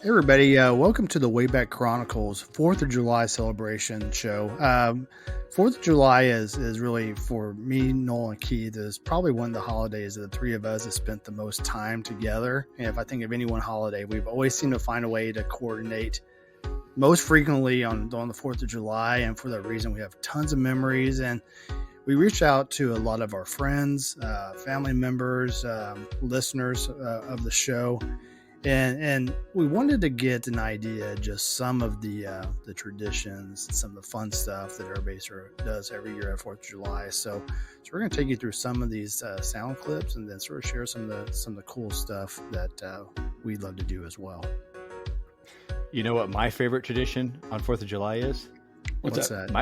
Everybody, welcome to the Wayback Chronicles 4th of July celebration show. 4th of July is really, for me, Noel, and Keith, is probably one of the holidays that the three of us have spent the most time together. And if I think of any one holiday, we've always seemed to find a way to coordinate most frequently on the 4th of July. And for that reason, we have tons of memories. And we reached out to a lot of our friends, family members, listeners of the show. And we wanted to get an idea of just some of the traditions, some of the fun stuff that everybody sort of does every year at 4th of July. So we're going to take you through some of these sound clips and then sort of share some of the cool stuff that we love to do as well. You know what my favorite tradition on 4th of July is? What's that?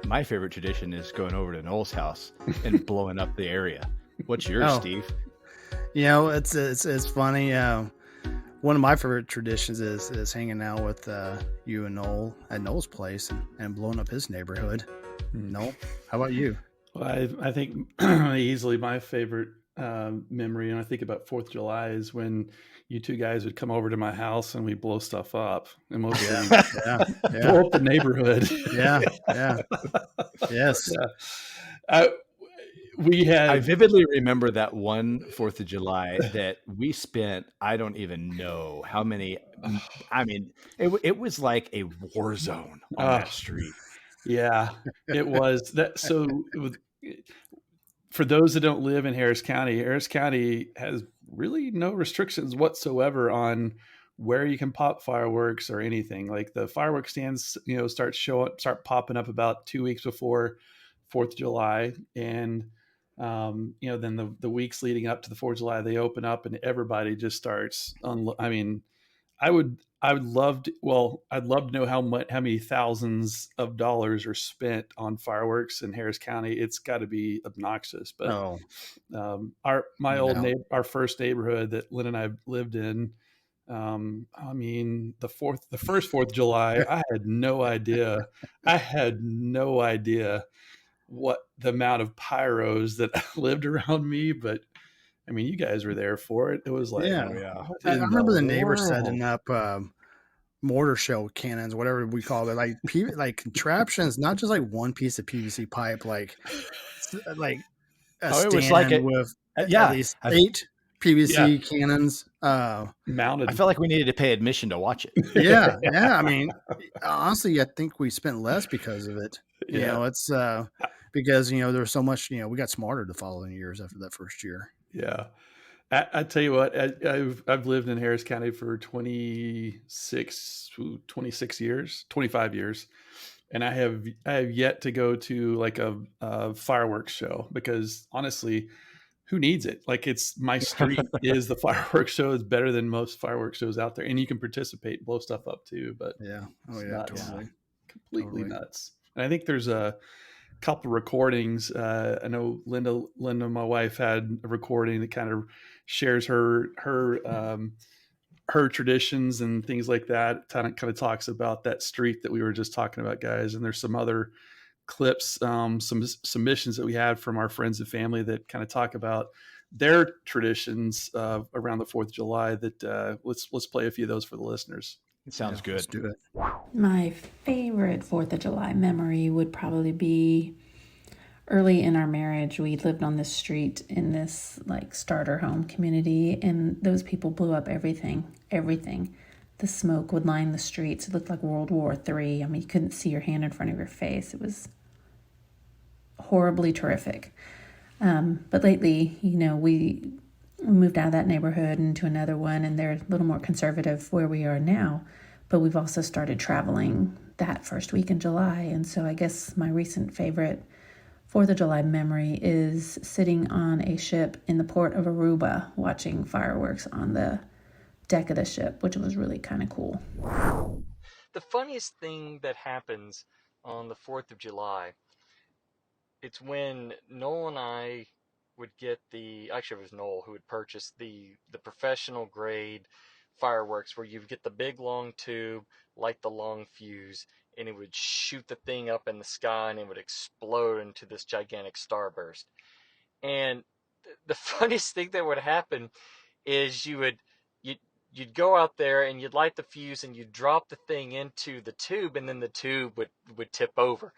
My favorite tradition is going over to Noel's house and blowing up the area. What's yours, Steve? You know, it's funny. One of my favorite traditions is hanging out with you and Noel at Noel's place and blowing up his neighborhood. Noel, how about you? Well, I think easily my favorite memory, and I think about 4th of July, is when you two guys would come over to my house and we blow stuff up. And mostly blow up the neighborhood. Yes. I vividly remember that one 4th of July that we spent, I don't even know how many, I mean, it was like a war zone on that street. Yeah, it was. For those that don't live in Harris County has really no restrictions whatsoever on where you can pop fireworks or anything. Like the fireworks stands, start popping up about 2 weeks before 4th of July. And then the weeks leading up to the 4th of July, they open up and everybody just starts. I'd love to know how many thousands of dollars are spent on fireworks in Harris County. It's got to be obnoxious. But our first neighborhood that Lynda and I lived in, the first 4th of July, I had no idea what the amount of pyros that lived around me, but I mean, you guys were there for it. It was like, I remember the neighbors setting up mortar shell cannons, whatever we call it, like contraptions, not just like one piece of PVC pipe, like a stand with at least 8 PVC cannons mounted. I felt like we needed to pay admission to watch it. Yeah. I mean, honestly, I think we spent less because of it. You know, it's because there was so much. We got smarter the following years after that first year. Yeah, I tell you what, I've lived in Harris County for 26 years, 25 years, and I have yet to go to like a fireworks show because honestly, who needs it? Like, it's my street is the fireworks show is better than most fireworks shows out there, and you can participate, blow stuff up too. But totally, completely nuts. And I think there's a couple recordings. I know Lynda, my wife, had a recording that kind of shares her traditions and things like that. Kind of talks about that street that we were just talking about, guys. And there's some other clips, some submissions that we had from our friends and family that kind of talk about their traditions around the 4th of July. That let's play a few of those for the listeners. It sounds good. Let's do it. My favorite 4th of July memory would probably be early in our marriage. We lived on this street in this like starter home community, and those people blew up everything. The smoke would line the streets. It looked like World War III. I mean, you couldn't see your hand in front of your face. It was horribly terrific. But lately, we moved out of that neighborhood into another one, and they're a little more conservative where we are now. But we've also started traveling that first week in July. And so I guess my recent favorite 4th of July memory is sitting on a ship in the port of Aruba watching fireworks on the deck of the ship, which was really kind of cool. The funniest thing that happens on the 4th of July, it's when Noel and I would get actually it was Noel who would purchase the professional grade fireworks where you would get the big long tube, light the long fuse, and it would shoot the thing up in the sky and it would explode into this gigantic starburst. And the funniest thing that would happen is you'd go out there and you'd light the fuse and you'd drop the thing into the tube, and then the tube would tip over.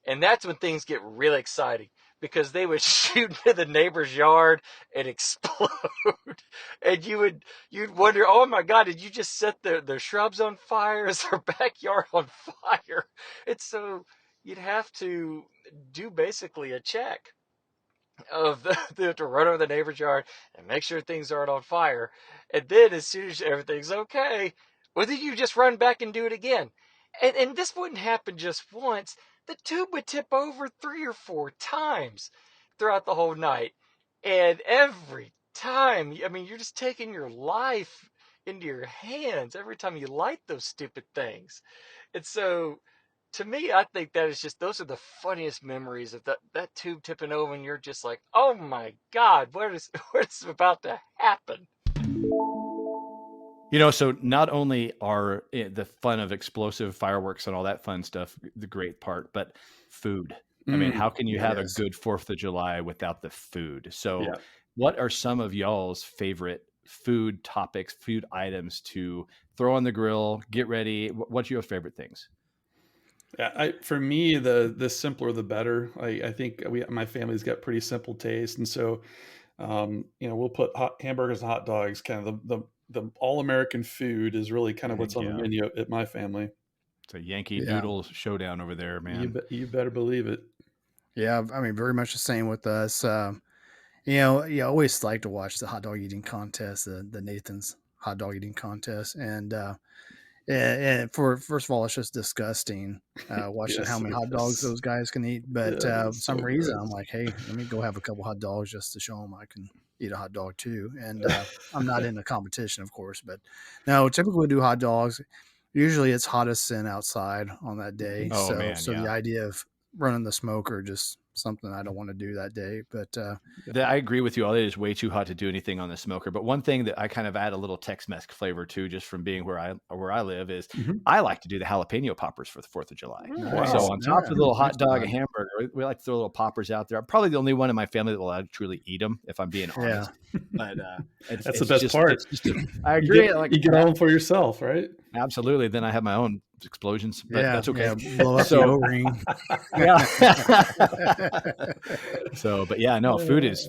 And that's when things get really exciting, because they would shoot into the neighbor's yard and explode. And you'd wonder, oh my God, did you just set their shrubs on fire? Is their backyard on fire? And so you'd have to do basically a check of to run over the neighbor's yard and make sure things aren't on fire. And then as soon as everything's okay, well, then you just run back and do it again. And this wouldn't happen just once. The tube would tip over 3 or 4 times throughout the whole night. And every time, I mean, you're just taking your life into your hands every time you light those stupid things. And so, to me, I think that is just, those are the funniest memories of that tube tipping over, and you're just like, oh my God, what is about to happen? So not only are the fun of explosive fireworks and all that fun stuff the great part, but food. I mean, how can you have a good 4th of July without the food? So what are some of y'all's favorite food topics, food items to throw on the grill, get ready? What's your favorite things? Yeah, for me, the simpler the better. I think my family's got pretty simple taste, and so we'll put hamburgers and hot dogs. Kind of the all American food is really kind of what's on the menu at my family. It's a Yankee Doodle showdown over there, man. You better believe it. Yeah, I mean, very much the same with us. You always like to watch the hot dog eating contest, the Nathan's hot dog eating contest, and for first of all, it's just disgusting watching how many hot dogs those guys can eat. But for some reason, I'm like, hey, let me go have a couple hot dogs just to show them I can eat a hot dog too. And I'm not in a competition, of course, but no, typically we do hot dogs. Usually it's hottest sin outside on that day. So the idea of running the smoker, just something I don't want to do that day. But I agree with you all. It is way too hot to do anything on the smoker. But one thing that I kind of add a little Tex-Mex flavor to, just from being where I live, is I like to do the jalapeno poppers for the 4th of July. Wow. So on top of the little hot dog and hamburger, we like to throw little poppers out there. I'm probably the only one in my family that will truly eat them, if I'm being honest. But that's the best part. I agree. You get all them for yourself, right? Absolutely. Then I have my own explosions, but that's okay. Yeah, blow up the O-ring.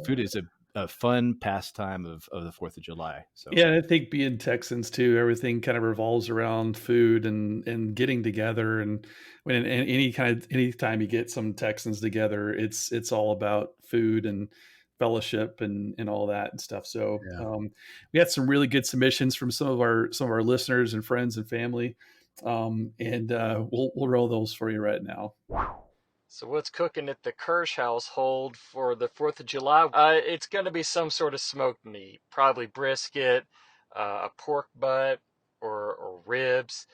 Food is a fun pastime of the 4th of July. So I think being Texans too, everything kind of revolves around food and getting together. And anytime you get some Texans together, it's all about food and fellowship and all that and stuff. So we had some really good submissions from some of our listeners and friends and family. We'll roll those for you right now. So what's cooking at the Kirsch household for the 4th of July? It's going to be some sort of smoked meat, probably brisket, a pork butt, or ribs.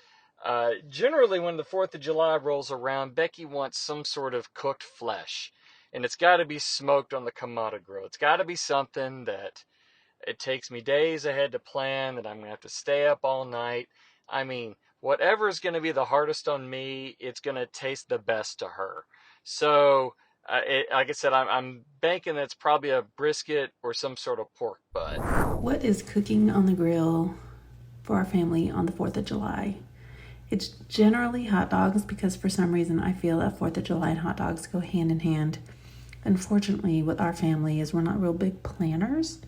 Generally, when the 4th of July rolls around, Becky wants some sort of cooked flesh. And it's got to be smoked on the Kamado grill. It's got to be something that it takes me days ahead to plan, that I'm going to have to stay up all night. I mean, whatever is going to be the hardest on me, it's going to taste the best to her. So, like I said, I'm banking that it's probably a brisket or some sort of pork butt. What is cooking on the grill for our family on the 4th of July? It's generally hot dogs, because for some reason I feel that 4th of July and hot dogs go hand in hand. Unfortunately, with our family is we're not real big planners.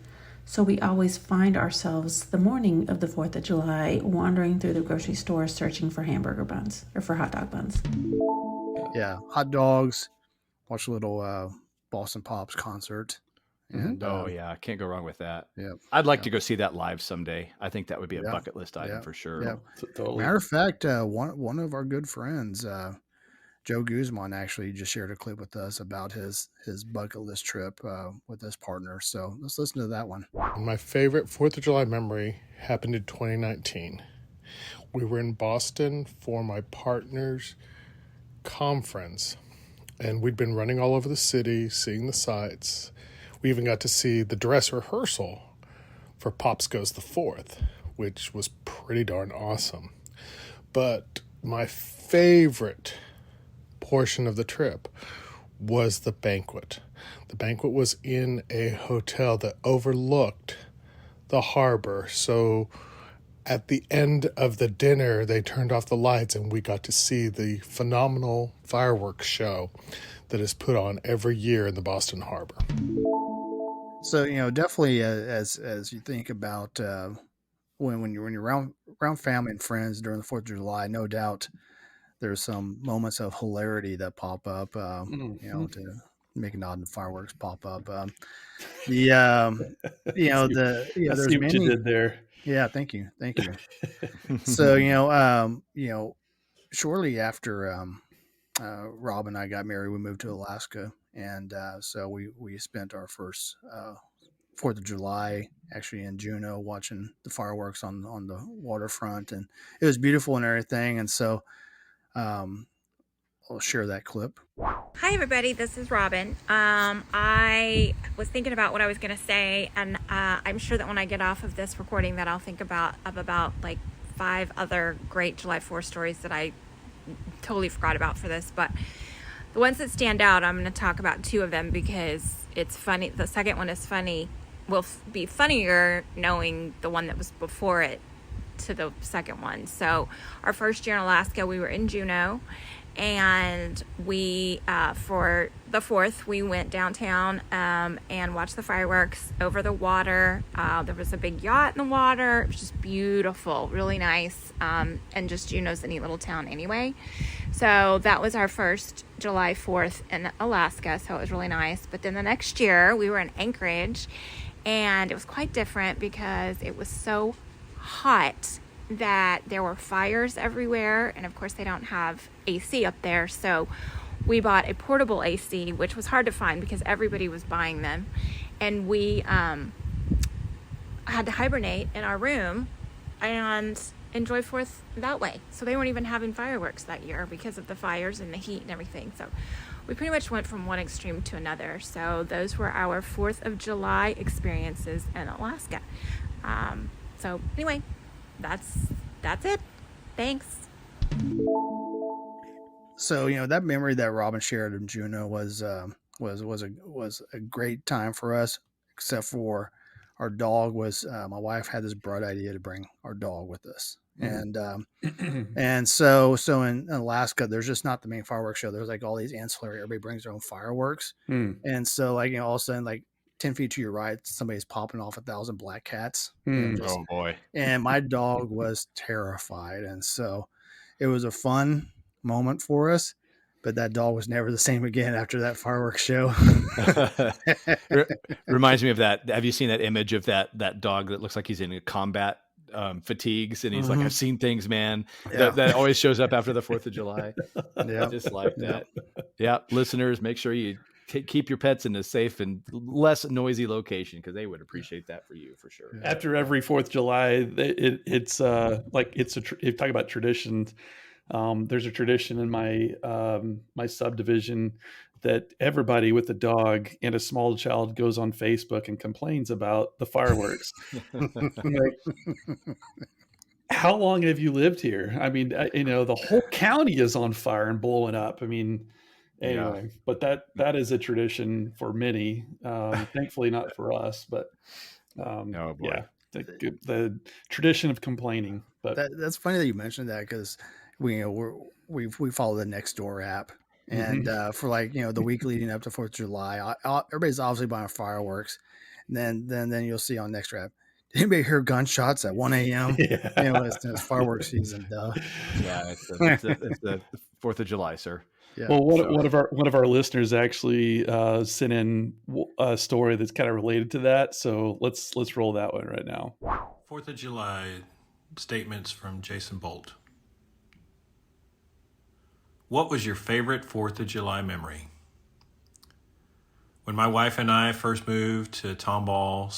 So we always find ourselves the morning of the 4th of July wandering through the grocery store searching for hamburger buns or for hot dog buns. Yeah, hot dogs, watch a little Boston Pops concert. And, I can't go wrong with that. Yeah, I'd like to go see that live someday. I think that would be a bucket list item for sure. Yeah. Totally. Matter of fact, one of our good friends, Joe Guzman, actually just shared a clip with us about his bucket list trip with his partner. So let's listen to that one. My favorite 4th of July memory happened in 2019. We were in Boston for my partner's conference, and we'd been running all over the city, seeing the sights. We even got to see the dress rehearsal for Pops Goes the 4th, which was pretty darn awesome. But my favorite portion of the trip was the banquet. The banquet was in a hotel that overlooked the harbor, so at the end of the dinner, they turned off the lights and we got to see the phenomenal fireworks show that is put on every year in the Boston Harbor. So, definitely as you think about when you're around family and friends during the 4th of July, no doubt there's some moments of hilarity that pop up, to make a nod and fireworks pop up. There's see what many. you did there. Yeah, thank you. So, shortly after Rob and I got married, we moved to Alaska, and so we spent our first 4th of July actually in Juneau watching the fireworks on the waterfront, and it was beautiful and everything. And so I'll share that clip. Hi everybody, this is Robin. I was thinking about what I was going to say, and I'm sure that when I get off of this recording that I'll think about like 5 other great July 4th stories that I totally forgot about for this. But the ones that stand out, I'm going to talk about 2 of them because it's funny. The second one is funny. Will be funnier knowing the one that was before it to the second one. So our first year in Alaska, we were in Juneau. And we, for the 4th, we went downtown and watched the fireworks over the water. There was a big yacht in the water. It was just beautiful, really nice. And just Juneau's a neat little town anyway. So that was our first July 4th in Alaska. So it was really nice. But then the next year we were in Anchorage, and it was quite different because it was so hot that there were fires everywhere, and of course they don't have AC up there, so we bought a portable AC, which was hard to find because everybody was buying them, and we had to hibernate in our room and enjoy 4th that way. So they weren't even having fireworks that year because of the fires and the heat and everything. So we pretty much went from one extreme to another. So those were our 4th of July experiences in Alaska. So anyway, that's it. Thanks. So that memory that Robin shared in Juneau was a great time for us, except for our dog was my wife had this bright idea to bring our dog with us. And so in Alaska, there's just not the main fireworks show. There's like all these ancillary. Everybody brings their own fireworks, and so all of a sudden, like 10 feet to your right, somebody's popping off 1,000 black cats. Oh boy! And my dog was terrified, and so it was a fun moment for us. But that dog was never the same again after that fireworks show. Reminds me of that. Have you seen that image of that dog that looks like he's in a combat fatigues, and he's like, I've seen things, man. Yeah. That always shows up after the 4th of July. Yeah, just like that. Yeah, listeners, make sure you keep your pets in a safe and less noisy location, because they would appreciate that for you for sure. After every 4th of July, it's you talk about traditions. There's a tradition in my subdivision that everybody with a dog and a small child goes on Facebook and complains about the fireworks. Like, how long have you lived here? I mean, the whole county is on fire and blowing up. I mean, anyway, but that is a tradition for many. Thankfully not for us, but oh boy. Yeah, the tradition of complaining. But that's funny that you mentioned that, because we follow the Nextdoor app, and for the week leading up to 4th of July, everybody's obviously buying fireworks. And then you'll see on Nextdoor app, did anybody hear gunshots at 1 a.m.? Yeah. It's fireworks season. Duh. Yeah, it's the 4th of July, sir. Yeah. Well, one of our listeners actually sent in a story that's kind of related to that. So let's roll that one right now. 4th of July statements from Jason Bolt. What was your favorite 4th of July memory? When my wife and I first moved to Tomball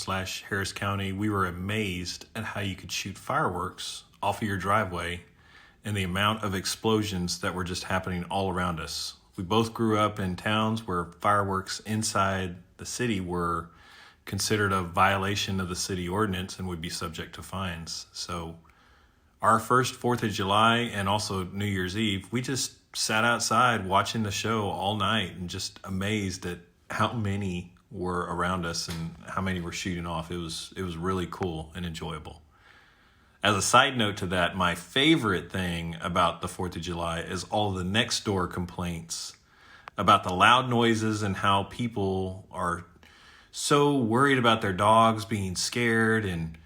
/ Harris County, we were amazed at how you could shoot fireworks off of your driveway and the amount of explosions that were just happening all around us. We both grew up in towns where fireworks inside the city were considered a violation of the city ordinance and would be subject to fines. So our first 4th of July and also New Year's Eve, we just sat outside watching the show all night and just amazed at how many were around us and how many were shooting off. It was really cool and enjoyable. As a side note to that, my favorite thing about the 4th of July is all the next door complaints about the loud noises and how people are so worried about their dogs being scared, and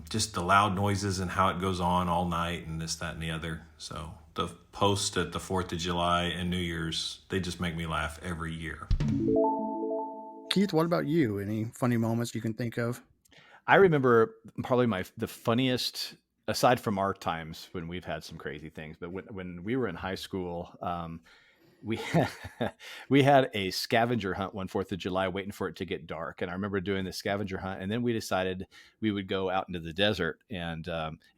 just the loud noises and how it goes on all night and this, that, and the other. So the posts at the 4th of July and New Year's, they just make me laugh every year. Keith, what about you? Any funny moments you can think of? I remember probably the funniest, aside from our times when we've had some crazy things, but when we were in high school, we we had a scavenger hunt one 4th of July, waiting for it to get dark. And I remember doing the scavenger hunt, and then we decided we would go out into the desert and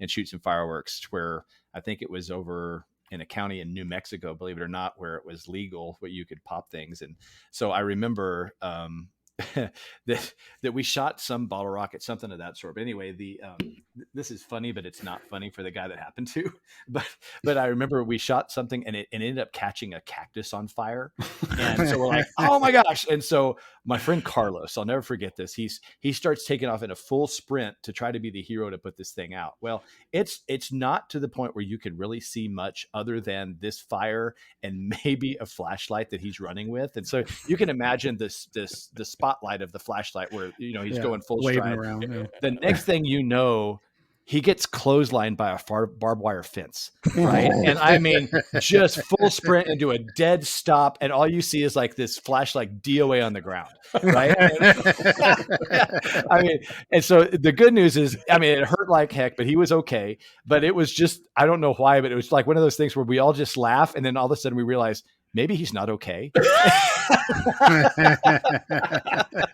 shoot some fireworks, where I think it was over in a county in New Mexico, believe it or not, where it was legal, where you could pop things. And so I remember that we shot some bottle rocket, something of that sort. But anyway, this is funny, but it's not funny for the guy that happened to. But I remember we shot something, and it ended up catching a cactus on fire. And so we're like, oh my gosh! And so my friend Carlos, I'll never forget this. He starts taking off in a full sprint to try to be the hero to put this thing out. Well, it's not to the point where you can really see much other than this fire and maybe a flashlight that he's running with. And so you can imagine the spotlight of the flashlight where he's going full stride. Around, yeah. The next thing you know, he gets clotheslined by a barbed wire fence, right? And I mean, just full sprint into a dead stop, and all you see is like this flashlight DOA on the ground, right? I mean, and so the good news is, I mean, it hurt like heck, but he was okay. But it was just, I don't know why, but it was like one of those things where we all just laugh, and then all of a sudden we realize maybe he's not okay.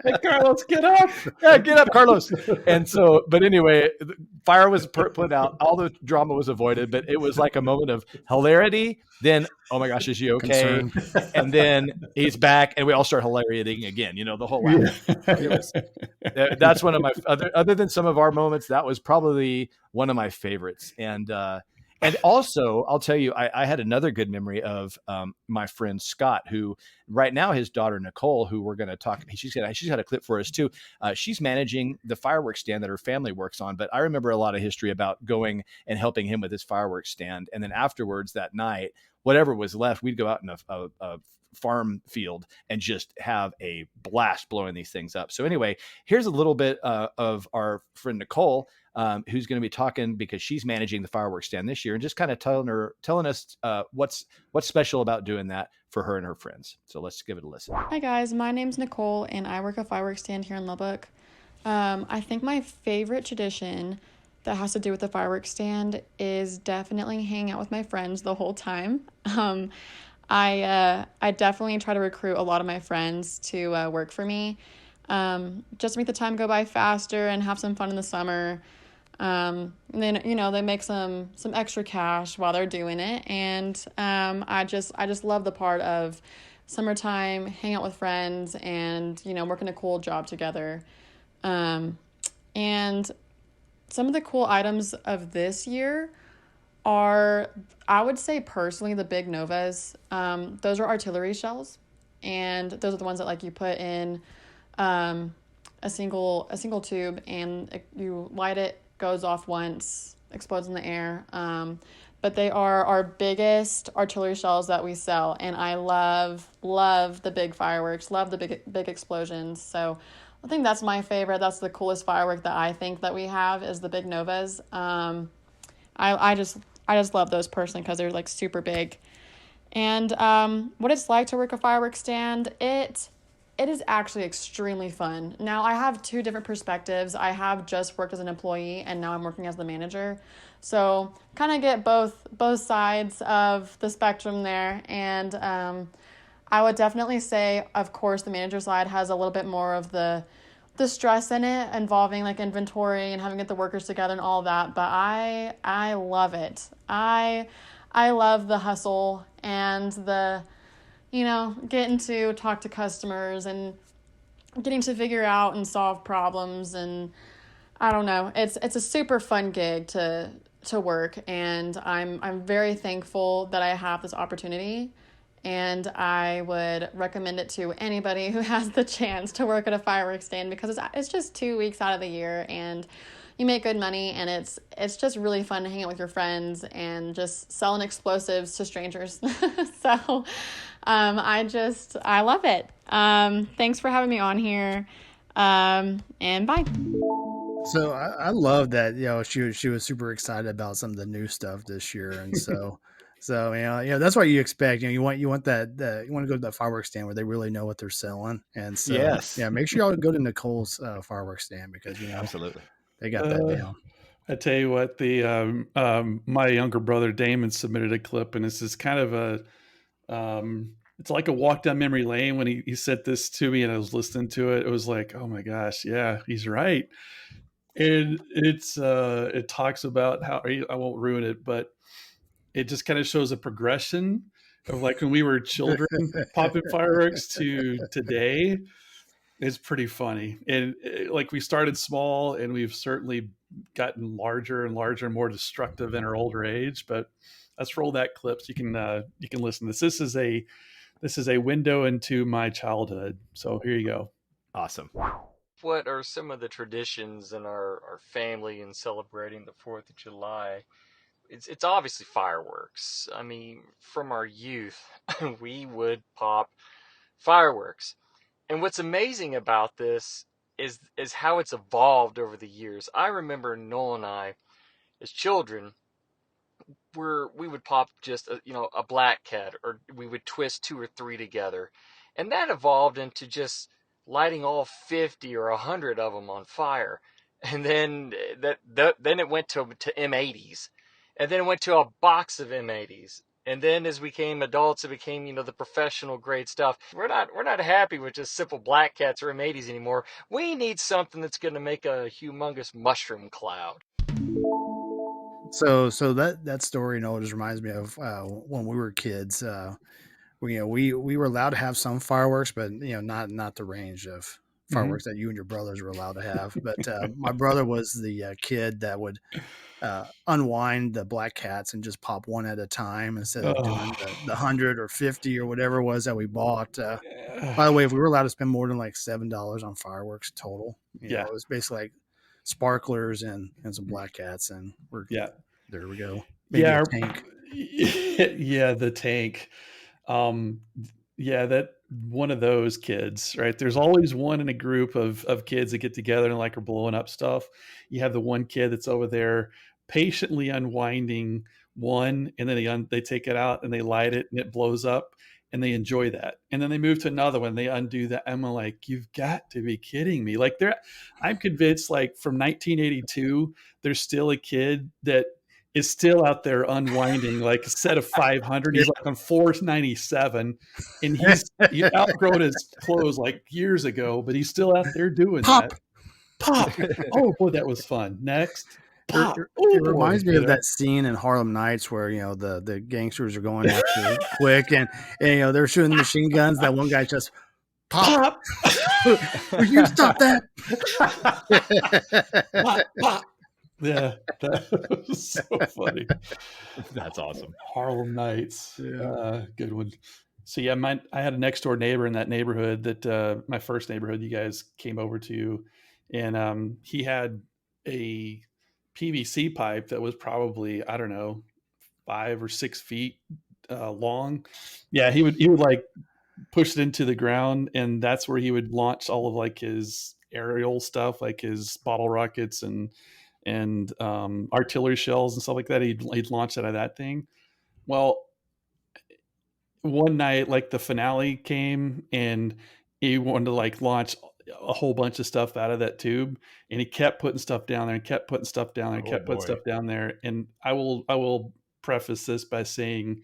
Hey, Carlos, get up. Yeah, get up, Carlos. And so, but anyway, fire was put out. All the drama was avoided, but it was like a moment of hilarity. Then, oh my gosh, is he okay? And then he's back, and we all start hilariating again. The whole laugh. Yeah. That's one of my, other than some of our moments, that was probably one of my favorites. And also, I'll tell you, I had another good memory of my friend Scott, who right now his daughter Nicole, who we're going to talk. She's got a clip for us too. She's managing the fireworks stand that her family works on. But I remember a lot of history about going and helping him with his fireworks stand, and then afterwards that night, whatever was left, we'd go out in a farm field and just have a blast blowing these things up. So anyway, here's a little bit of our friend Nicole, who's going to be talking, because she's managing the fireworks stand this year, and just kind of telling us what's special about doing that for her and her friends. So let's give it a listen. Hi guys, my name's Nicole, and I work a fireworks stand here in Lubbock. I think my favorite tradition that has to do with the fireworks stand is definitely hanging out with my friends the whole time. I definitely try to recruit a lot of my friends to work for me, just to make the time go by faster and have some fun in the summer. And then, they make some extra cash while they're doing it. And I just love the part of summertime, hang out with friends, and, working a cool job together. And some of the cool items of this year are, I would say personally, the big Novas. Those are artillery shells, and those are the ones that you put in a single tube, and you light it, goes off once, explodes in the air. But they are our biggest artillery shells that we sell, and I love the big fireworks, love the big explosions. So I think that's my favorite. That's the coolest firework that I think that we have, is the big Novas. I just love those personally because they're super big. And what it's like to work a fireworks stand, it is actually extremely fun. Now, I have two different perspectives. I have just worked as an employee, and now I'm working as the manager. So kind of get both sides of the spectrum there. And I would definitely say, of course, the manager side has a little bit more of the stress in it, involving inventory and having to get the workers together and all that. But I love it. I love the hustle and the, getting to talk to customers and getting to figure out and solve problems. And I don't know, it's a super fun gig to work, and I'm very thankful that I have this opportunity. And I would recommend it to anybody who has the chance to work at a fireworks stand, because it's just 2 weeks out of the year, and you make good money, and it's just really fun to hang out with your friends and just selling explosives to strangers. So I love it. Thanks for having me on here. And bye. So I love that, she was super excited about some of the new stuff this year, and so that's what you expect. You want you want to go to that fireworks stand where they really know what they're selling, and so Yes. make sure y'all go to Nicole's fireworks stand, because absolutely they got that down. I tell you what, the my younger brother Damon submitted a clip, and this is kind of it's like a walk down memory lane. When he sent this to me and I was listening to it, it was like, oh my gosh, yeah, he's right. And it talks about how, I won't ruin it, but it just kind of shows a progression of like when we were children popping fireworks to today. It's pretty funny. And like, we started small and we've certainly gotten larger and larger and more destructive in our older age. But let's roll that clip so you can listen to this. This is a window into my childhood. So here you go. Awesome. What are some of the traditions in our family in celebrating the 4th of July? It's obviously fireworks. I mean, from our youth, we would pop fireworks. And what's amazing about this is how it's evolved over the years. I remember Noel and I, as children, we would pop just a black cat, or we would twist 2 or 3 together, and that evolved into just lighting all 50 or 100 of them on fire. And then then it went to M80s, and then it went to a box of M80s. And then as we became adults, it became, the professional grade stuff. We're not happy with just simple black cats or M80s anymore. We need something that's going to make a humongous mushroom cloud. So that story, just reminds me of when we were kids. We were allowed to have some fireworks, but not the range of fireworks that you and your brothers were allowed to have. But my brother was the kid that would unwind the black cats and just pop one at a time instead of doing the 100 or 50 or whatever it was that we bought. By the way, if we were allowed to spend more than like $7 on fireworks total, it was basically like sparklers and some black cats, and there we go. Maybe a tank. The tank. That one of those kids, right? There's always one in a group of kids that get together and like are blowing up stuff. You have the one kid that's over there patiently unwinding one, and then they take it out and they light it and it blows up, and they enjoy that. And then they move to another one, they undo that. I'm like, you've got to be kidding me. Like, I'm convinced, like, from 1982, there's still a kid that is still out there unwinding like a set of 500. He's like on 497, and he's outgrown his clothes like years ago, but he's still out there doing that. Pop. Oh boy, that was fun. Next. Pop. It reminds me of that scene in Harlem Nights where the gangsters are going after quick, and they're shooting machine guns. That one guy just pop. Will you stop that? Pop, pop. Yeah, that was so funny. That's awesome. Harlem Nights. Good one. So yeah, I had a next door neighbor in that neighborhood that my first neighborhood you guys came over to, and he had a PVC pipe that was probably, I don't know, 5 or 6 feet long. Yeah, he would like push it into the ground, and that's where he would launch all of like his aerial stuff, like his bottle rockets and artillery shells and stuff like that. He'd launch out of that thing. Well, one night, like the finale came, and he wanted to like launch a whole bunch of stuff out of that tube, and he kept putting stuff down there and kept putting stuff down there and kept putting stuff down there. And I will preface this by saying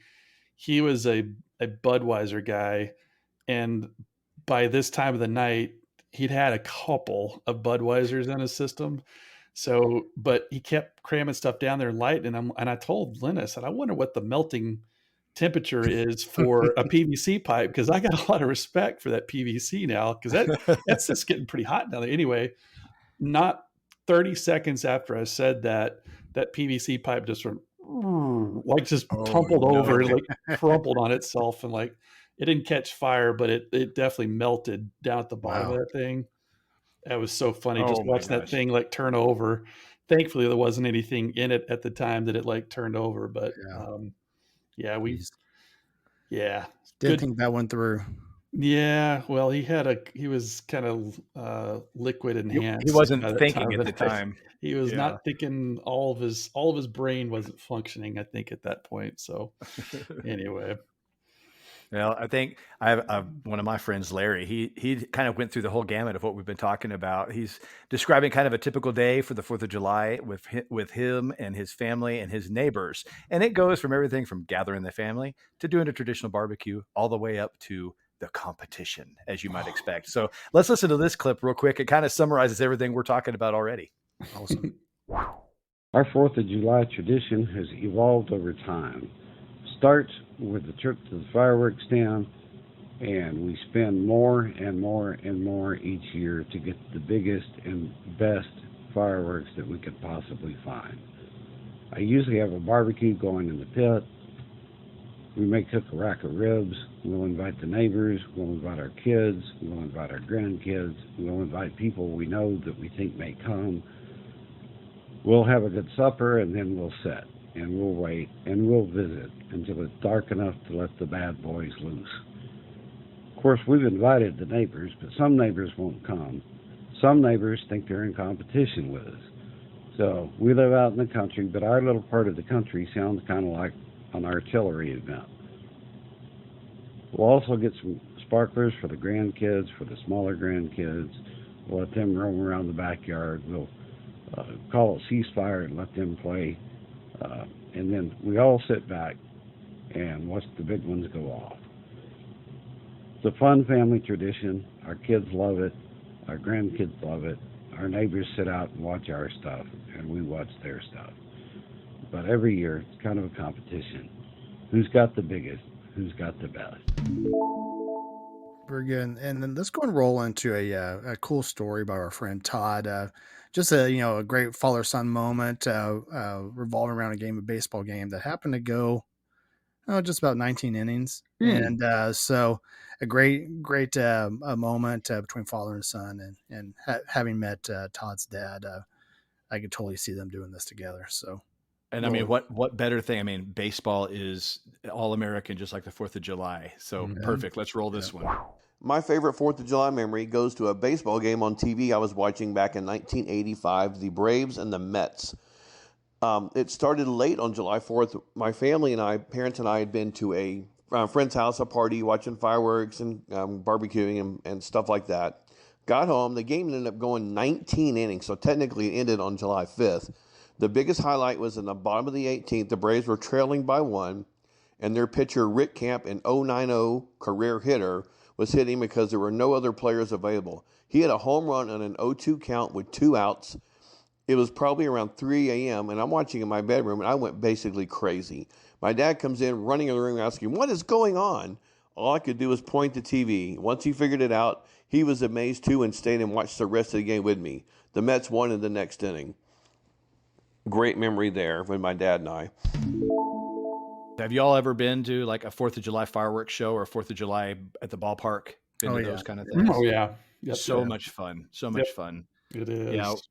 he was a Budweiser guy, and by this time of the night, he'd had a couple of Budweisers in his system. So, but he kept cramming stuff down there and lighting. And I told Lynda, I said, I wonder what the melting temperature is for a PVC pipe, because I got a lot of respect for that PVC now, because that's just getting pretty hot down there. Anyway, not 30 seconds after I said that PVC pipe just went like just tumbled over, like crumpled on itself, and like it didn't catch fire, but it definitely melted down at the bottom of that thing. That was so funny, just watching that thing like turn over. thankfully there wasn't anything in it at the time that it like turned over. But yeah, Didn't think that went through. Yeah, well, he was kind of liquid enhanced. He wasn't by that thinking time at the time. He was Yeah. not thinking. All of his brain wasn't functioning, I think, at that point. So anyway, Well, I think I have one of my friends, Larry. He kind of went through the whole gamut of what we've been talking about. He's describing kind of a typical day for the 4th of July with him and his family and his neighbors, and it goes from everything from gathering the family to doing a traditional barbecue, all the way up to the competition, as you might expect. So let's listen to this clip real quick. It kind of summarizes everything we're talking about already. Awesome. Our 4th of July tradition has evolved over time. Starts with the trip to the fireworks stand, and we spend more and more and more each year to get the biggest and best fireworks that we could possibly find. I usually have a barbecue going in the pit. We may cook a rack of ribs. We'll invite the neighbors. We'll invite our kids. We'll invite our grandkids. We'll invite people we know that we think may come. We'll have a good supper, and then we'll sit, and we'll wait, and we'll visit until it's dark enough to let the bad boys loose. Of course, we've invited the neighbors, but some neighbors won't come. Some neighbors think they're in competition with us. So we live out in the country, but our little part of the country sounds kind of like an artillery event. We'll also get some sparklers for the grandkids, for the smaller grandkids. We'll let them roam around the backyard. We'll call a ceasefire and let them play. And then we all sit back and watch the big ones go off. It's a fun family tradition. Our kids love it. Our grandkids love it. Our neighbors sit out and watch our stuff, and we watch their stuff. But every year, it's kind of a competition. Who's got the biggest? Who's got the best? Very good. And then let's go and roll into a cool story by our friend Todd. Just a great father-son moment revolving around a baseball game that happened to go just about 19 innings. And so a great moment between father and son. And having met Todd's dad, I could totally see them doing this together. So. And I mean, what better thing? I mean, baseball is all American, just like the 4th of July. So perfect. Let's roll this one. My favorite 4th of July memory goes to a baseball game on TV I was watching back in 1985, the Braves and the Mets. It started late on July 4th. My family and parents and I had been to a friend's house, a party, watching fireworks and barbecuing and stuff like that. Got home. The game ended up going 19 innings, so technically it ended on July 5th. The biggest highlight was in the bottom of the 18th. The Braves were trailing by 1, and their pitcher, Rick Camp, an .090 career hitter, was hitting because there were no other players available. He had a home run on an 0-2 count with 2 outs. It was probably around 3 a.m., and I'm watching in my bedroom, and I went basically crazy. My dad comes in, running in the room, asking, "What is going on?" All I could do was point to TV. Once he figured it out, he was amazed too and stayed and watched the rest of the game with me. The Mets won in the next inning. Great memory there with my dad and I. Have you all ever been to like a 4th of July fireworks show or 4th of July at the ballpark? Been to those kind of things? Oh, yeah. Yep. So much fun. So much fun. It is.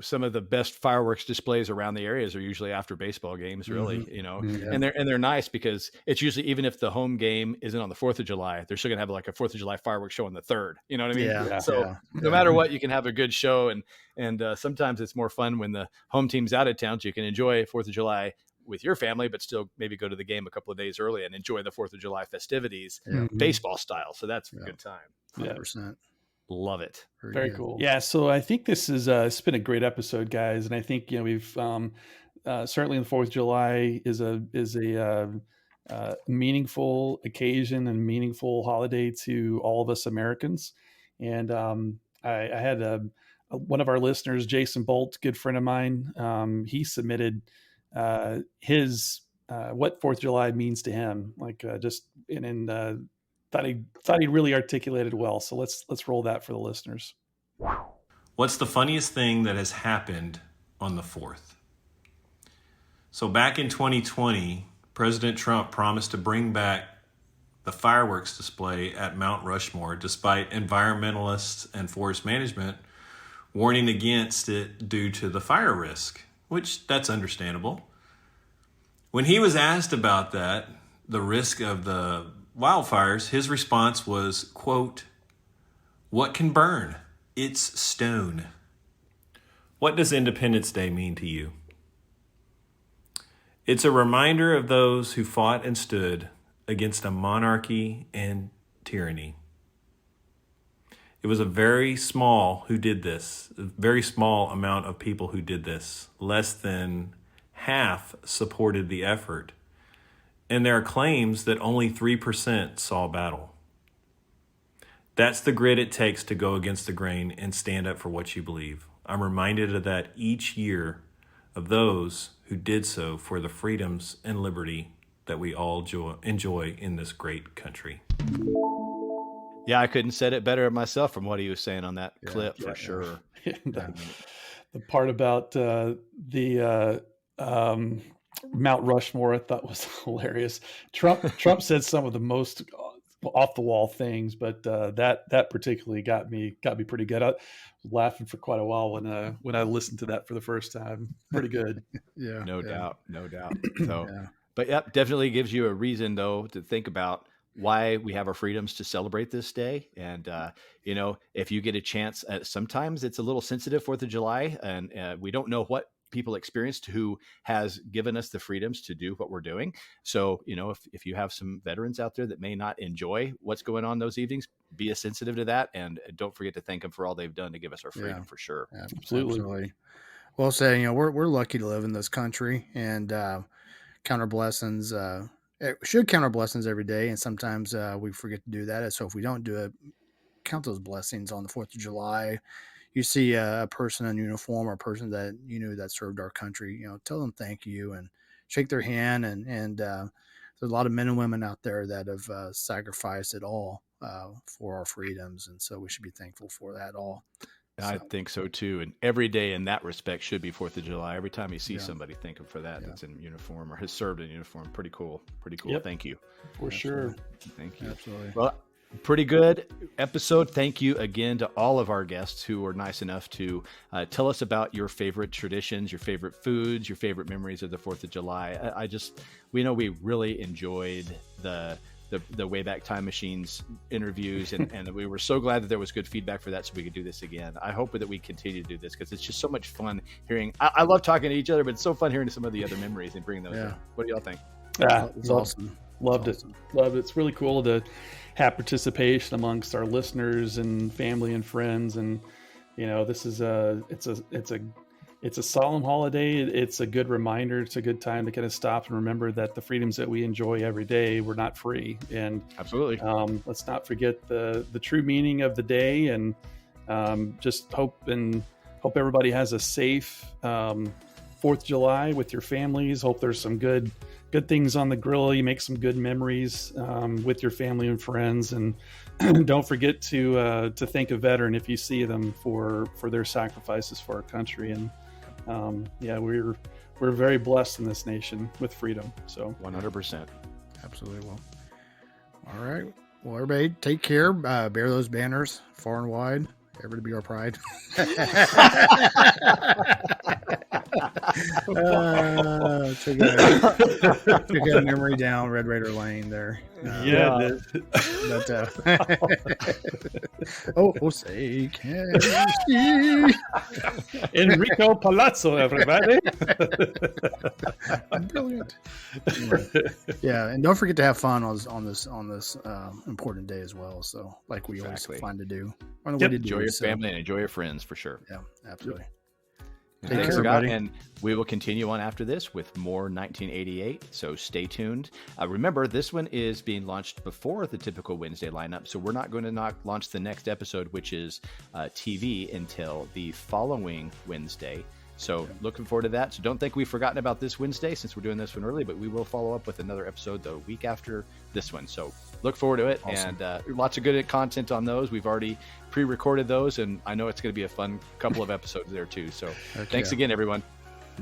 Some of the best fireworks displays around the areas are usually after baseball games, really, and they're nice because it's usually, even if the home game isn't on the 4th of July, they're still gonna have like a 4th of July fireworks show on the 3rd. You know what I mean? No matter what, you can have a good show, and sometimes it's more fun when the home team's out of town, so you can enjoy 4th of July with your family, but still maybe go to the game a couple of days early and enjoy the 4th of July festivities, baseball style. So that's a good time. 100%. Love it. Very cool. Yeah. So I think this is it's been a great episode, guys, and I think we've certainly the 4th of July is a meaningful occasion and meaningful holiday to all of us Americans. And I had one of our listeners, Jason Bolt, good friend of mine. He submitted his what 4th of July means to him, thought he really articulated well. So let's roll that for the listeners. What's the funniest thing that has happened on the 4th? So back in 2020, President Trump promised to bring back the fireworks display at Mount Rushmore, despite environmentalists and forest management warning against it due to the fire risk, which that's understandable. When he was asked about that, the risk of the wildfires, his response was, quote, "What can burn? It's stone." What does Independence Day mean to you? It's a reminder of those who fought and stood against a monarchy and tyranny. It was a very small who did this, a very small amount of people who did this. Less than half supported the effort. And there are claims that only 3% saw battle. That's the grit it takes to go against the grain and stand up for what you believe. I'm reminded of that each year, of those who did so for the freedoms and liberty that we all enjoy in this great country. Yeah, I couldn't said it better myself from what he was saying on that clip, for sure. The part about the Mount Rushmore I thought was hilarious. Trump said some of the most off the wall things, but that particularly got me pretty good. I was laughing for quite a while when I listened to that for the first time. Pretty good. No doubt. So, but yep, definitely gives you a reason though to think about why we have our freedoms to celebrate this day. And, if you get a chance, sometimes it's a little sensitive 4th of July, and we don't know what people experienced who has given us the freedoms to do what we're doing. So, if you have some veterans out there that may not enjoy what's going on those evenings, be as sensitive to that. And don't forget to thank them for all they've done to give us our freedom for sure. Absolutely. Well said. We're lucky to live in this country and count our blessings. It should count our blessings every day, and sometimes we forget to do that. So if we don't do it, count those blessings on the 4th of July. You see a person in uniform or a person that you knew that served our country, tell them thank you and shake their hand. And there's a lot of men and women out there that have sacrificed it all for our freedoms, and so we should be thankful for that all. I think so too. And every day in that respect should be 4th of July. Every time you see somebody, thank them for that that's in uniform or has served in uniform. Pretty cool. Yep. Thank you. For sure. Thank you. Absolutely. Well, pretty good episode. Thank you again to all of our guests who were nice enough to tell us about your favorite traditions, your favorite foods, your favorite memories of the 4th of July. We know we really enjoyed the Wayback Time Machines interviews, and we were so glad that there was good feedback for that, so we could do this again. I hope that we continue to do this because it's just so much fun hearing. I love talking to each other, but it's so fun hearing some of the other memories and bringing those in. What do y'all think? It's awesome. Loved it. It's really cool to have participation amongst our listeners and family and friends, and this is it's a solemn holiday. It's a good reminder. It's a good time to kind of stop and remember that the freedoms that we enjoy every day, we're not free. And absolutely, let's not forget the true meaning of the day, and just hope everybody has a safe 4th of July with your families. Hope there's some good things on the grill. You make some good memories with your family and friends, and don't forget to thank a veteran if you see them for their sacrifices for our country. And we're very blessed in this nation with freedom. So 100%. Absolutely. Well, all right. Well, everybody take care. Bear those banners far and wide. Ever to be our pride. Took a memory down Red Raider Lane there. Say can you see Enrico Palazzo, everybody. Brilliant. Yeah, and don't forget to have fun on this important day as well. So, like we always find to do. Enjoy your family and enjoy your friends for sure. Yeah, absolutely. Thanks, everybody. And we will continue on after this with more 1988. So stay tuned. Remember, this one is being launched before the typical Wednesday lineup. So we're not going to launch the next episode, which is TV, until the following Wednesday. So looking forward to that. So don't think we've forgotten about this Wednesday since we're doing this one early, but we will follow up with another episode the week after this one. So look forward to it. Awesome. And lots of good content on those. We've already pre-recorded those, and I know it's going to be a fun couple of episodes there too. So thanks again, everyone.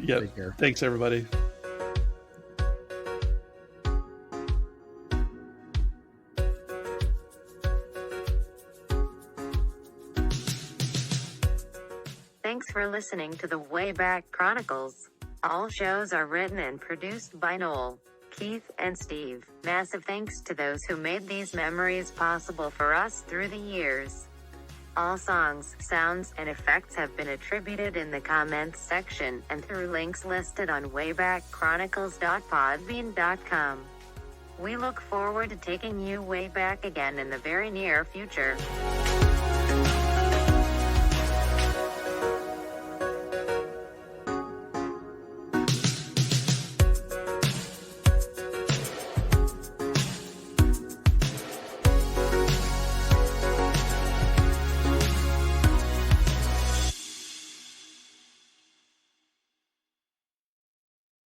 Yeah. Thanks, everybody. for listening to the Wayback Chronicles. All shows are written and produced by Noel, Keith, and Steve. Massive thanks to those who made these memories possible for us through the years. All songs, sounds, and effects have been attributed in the comments section and through links listed on waybackchronicles.podbean.com. We look forward to taking you way back again in the very near future.